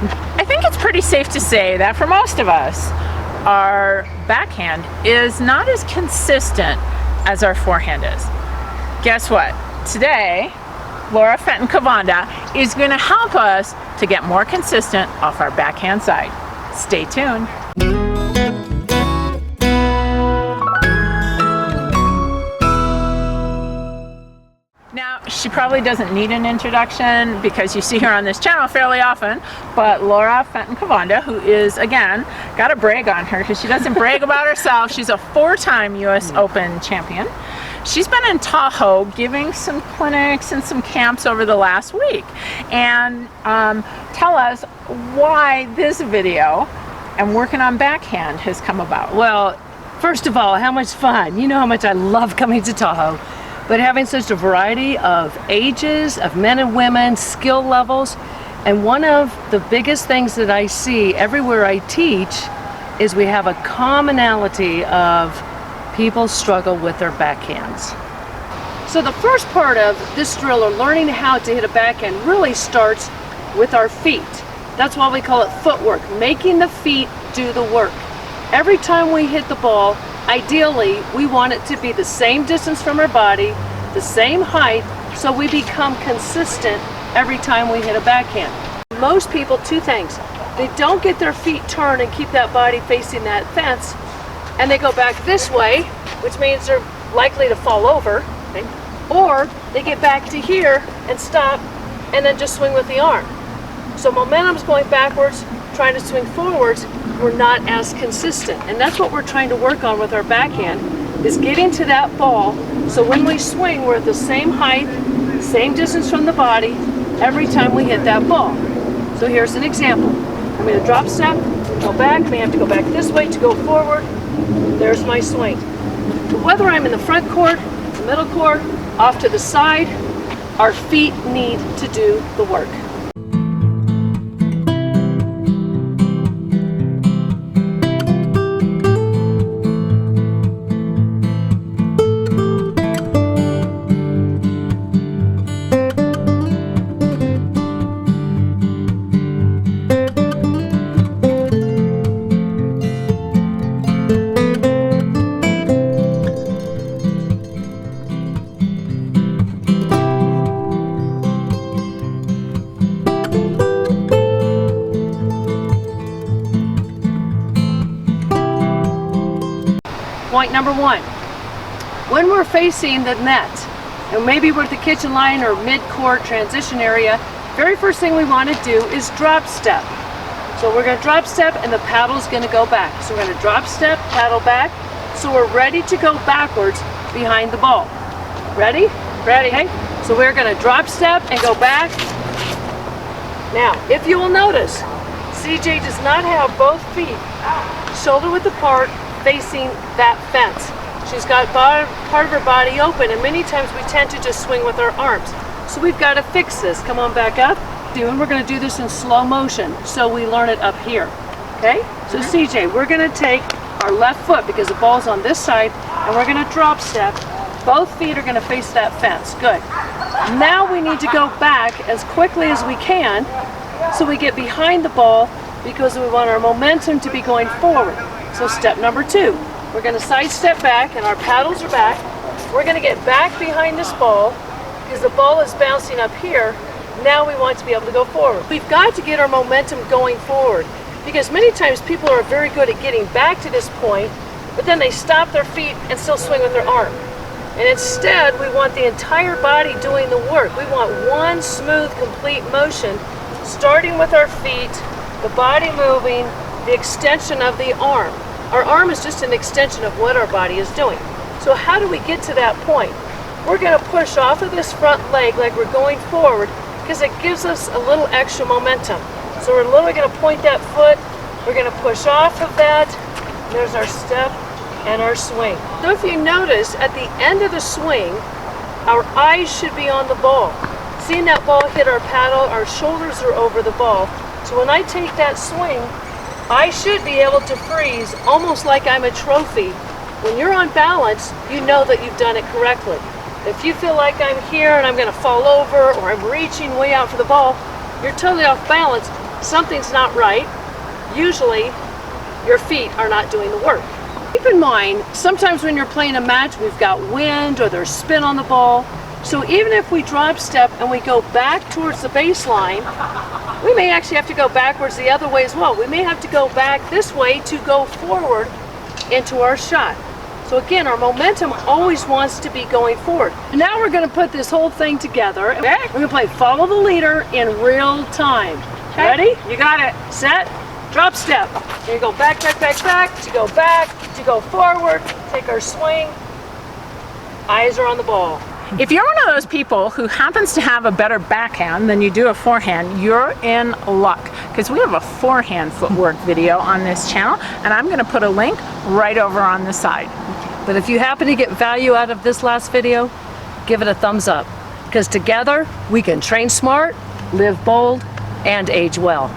I think it's pretty safe to say that for most of us, our backhand is not as consistent as our forehand is. Guess what? Today, Laura Fenton-Cavanda is going to help us to get more consistent off our backhand side. Stay tuned. Now, she probably doesn't need an introduction because you see her on this channel fairly often, but Laura Fenton-Cavanda, who is, again, gotta brag on her because she doesn't brag about herself. She's a 4-time US Open champion. She's been in Tahoe giving some clinics and some camps over the last week. And tell us why this video and working on backhand has come about. Well, first of all, how much fun. You know how much I love coming to Tahoe. But having such a variety of ages, of men and women, skill levels, and one of the biggest things that I see everywhere I teach is we have a commonality of people struggle with their backhands. So the first part of this drill, or learning how to hit a backhand, really starts with our feet. That's why we call it footwork, making the feet do the work. Every time we hit the ball, ideally, we want it to be the same distance from our body, the same height, so we become consistent every time we hit a backhand. Most people, two things. They don't get their feet turned and keep that body facing that fence, and they go back this way, which means they're likely to fall over, okay? Or they get back to here and stop, and then just swing with the arm. So momentum's going backwards, trying to swing forwards, we're not as consistent. And that's what we're trying to work on with our backhand, is getting to that ball, so when we swing, we're at the same height, same distance from the body, every time we hit that ball. So here's an example. I'm going to drop step, go back, may have to go back this way to go forward. There's my swing. But whether I'm in the front court, the middle court, off to the side, our feet need to do the work. Point number one, when we're facing the net, and maybe we're at the kitchen line or mid-court transition area, very first thing we want to do is drop step. So we're going to drop step and the paddle's going to go back. So we're going to drop step, paddle back, so we're ready to go backwards behind the ball. Ready? Ready. Okay. So we're going to drop step and go back. Now, if you will notice, CJ does not have both feet shoulder width apart facing that fence. She's got part of her body open, and many times we tend to just swing with our arms. So we've got to fix this. Come on back up. And we're going to do this in slow motion, so we learn it up here. Okay? So CJ, we're going to take our left foot, because the ball's on this side, and we're going to drop step. Both feet are going to face that fence. Good. Now we need to go back as quickly as we can, so we get behind the ball, because we want our momentum to be going forward. So step number two, we're going to side step back, and our paddles are back. We're going to get back behind this ball, because the ball is bouncing up here. Now we want to be able to go forward. We've got to get our momentum going forward, because many times people are very good at getting back to this point, but then they stop their feet and still swing with their arm. And instead, we want the entire body doing the work. We want one smooth, complete motion, starting with our feet, the body moving, the extension of the arm. Our arm is just an extension of what our body is doing. So how do we get to that point? We're going to push off of this front leg like we're going forward, because it gives us a little extra momentum. So we're literally going to point that foot, we're going to push off of that, there's our step and our swing. So if you notice, at the end of the swing, our eyes should be on the ball. Seeing that ball hit our paddle, our shoulders are over the ball. So when I take that swing, I should be able to freeze almost like I'm a trophy. When you're on balance, you know that you've done it correctly. If you feel like I'm here and I'm going to fall over, or I'm reaching way out for the ball, you're totally off balance. something's not right. Usually, your feet are not doing the work. Keep in mind, sometimes when you're playing a match, we've got wind or there's spin on the ball. So even if we drop step and we go back towards the baseline, we may actually have to go backwards the other way as well. We may have to go back this way to go forward into our shot. So again, our momentum always wants to be going forward. And now we're going to put this whole thing together. Okay. We're going to play follow the leader in real time. Okay. Ready? You got it. Set, drop step. And you go back, back, back, back, to go back, to go forward, take our swing. Eyes are on the ball. If you're one of those people who happens to have a better backhand than you do a forehand, you're in luck, because we have a forehand footwork video on this channel, and I'm going to put a link right over on the side. But if you happen to get value out of this last video, give it a thumbs up, because together we can train smart, live bold, and age well.